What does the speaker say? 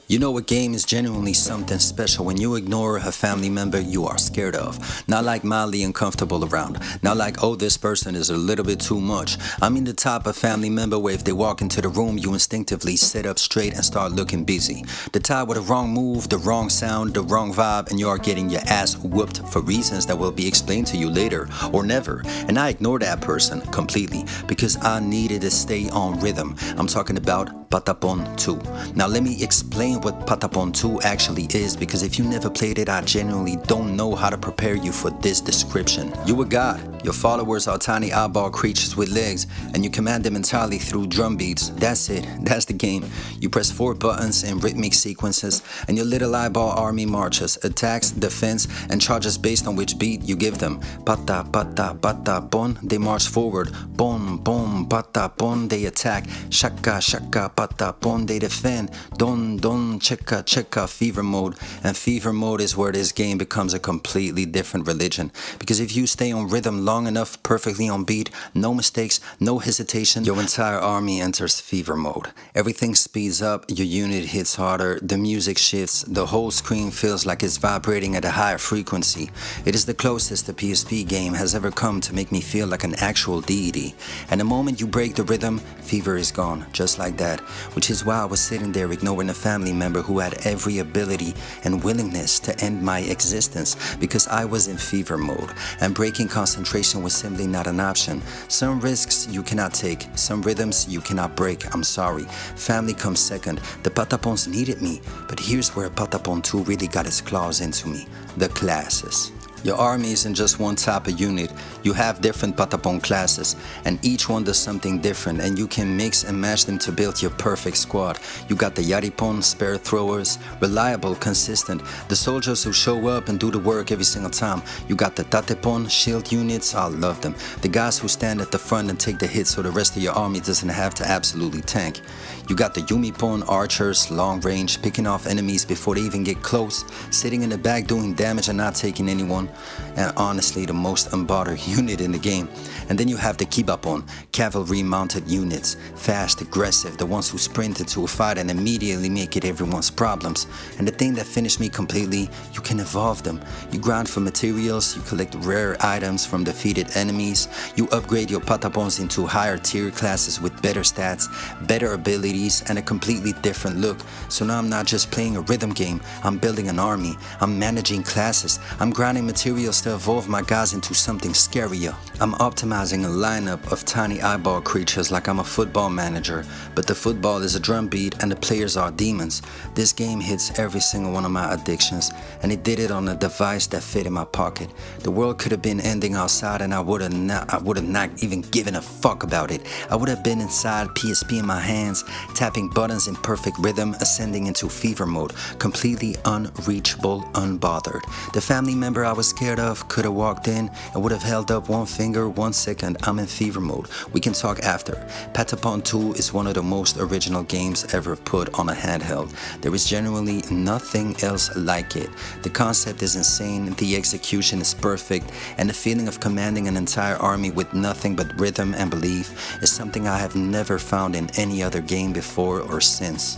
You know, a game is genuinely something special when you ignore a family member you are scared of. Not like mildly uncomfortable around. Not like, oh, this person is a little bit too much. I mean the type of family member where if they walk into the room, you instinctively sit up straight and start looking busy. The type with the wrong move, the wrong sound, the wrong vibe, and you are getting your ass whooped for reasons that will be explained to you later or never. And I ignore that person completely because I needed to stay on rhythm. I'm talking about Patapon 2. Now let me explain what Patapon 2 actually is, because if you never played it, I genuinely don't know how to prepare you for this description. You a god, your followers are tiny eyeball creatures with legs, and you command them entirely through drum beats. That's it, that's the game. You press 4 buttons in rhythmic sequences, and your little eyeball army marches, attacks, defense, and charges based on which beat you give them. Pata, pata, patapon, they march forward. Bon, bon, patapon, they attack. Shaka, shaka, patapon, they defend. Don, don, checka, checka, fever mode. And fever mode is where this game becomes a completely different religion. Because if you stay on rhythm long enough, perfectly on beat, no mistakes, no hesitation, your entire army enters fever mode. Everything speeds up, your unit hits harder, the music shifts, the whole screen feels like it's vibrating at a higher frequency. It is the closest a PSP game has ever come to make me feel like an actual deity. And the moment you break the rhythm, fever is gone, just like that. Which is why I was sitting there ignoring a family member who had every ability and willingness to end my existence, because I was in fever mode, and breaking concentration was simply not an option. Some risks you cannot take, some rhythms you cannot break, I'm sorry. Family comes second. The Patapons needed me, but here's where Patapon 2 really got its claws into me: the classes. Your army isn't just one type of unit. You have different Patapon classes, and each one does something different, and you can mix and match them to build your perfect squad. You got the Yaripon, spare throwers, reliable, consistent, the soldiers who show up and do the work every single time. You got the Tatepon, shield units, I love them. The guys who stand at the front and take the hits so the rest of your army doesn't have to absolutely tank. You got the Yumipon, archers, long range, picking off enemies before they even get close, sitting in the back doing damage and not taking anyone. And honestly, the most unbothered unit in the game. And then you have the Kibapon, cavalry mounted units, fast, aggressive, the ones who sprint into a fight and immediately make it everyone's problems. And the thing that finished me completely, you can evolve them. You grind for materials, you collect rare items from defeated enemies, you upgrade your Patapons into higher tier classes with better stats, better abilities, and a completely different look. So now I'm not just playing a rhythm game, I'm building an army, I'm managing classes, I'm grinding materials to evolve my guys into something scarier. I'm optimizing a lineup of tiny eyeball creatures like I'm a football manager, but the football is a drum beat and the players are demons. This game hits every single one of my addictions, and it did it on a device that fit in my pocket. The world could have been ending outside and I would have not even given a fuck about it. I would have been inside, PSP in my hands, tapping buttons in perfect rhythm, ascending into fever mode, completely unreachable, unbothered. The family member I was scared of could have walked in and would have held up one finger 1 second. I'm in fever mode. We can talk after. Patapon 2 is one of the most original games ever put on a handheld. There is genuinely nothing else like it. The concept is insane, the execution is perfect, and the feeling of commanding an entire army with nothing but rhythm and belief is something I have never found in any other game before or since.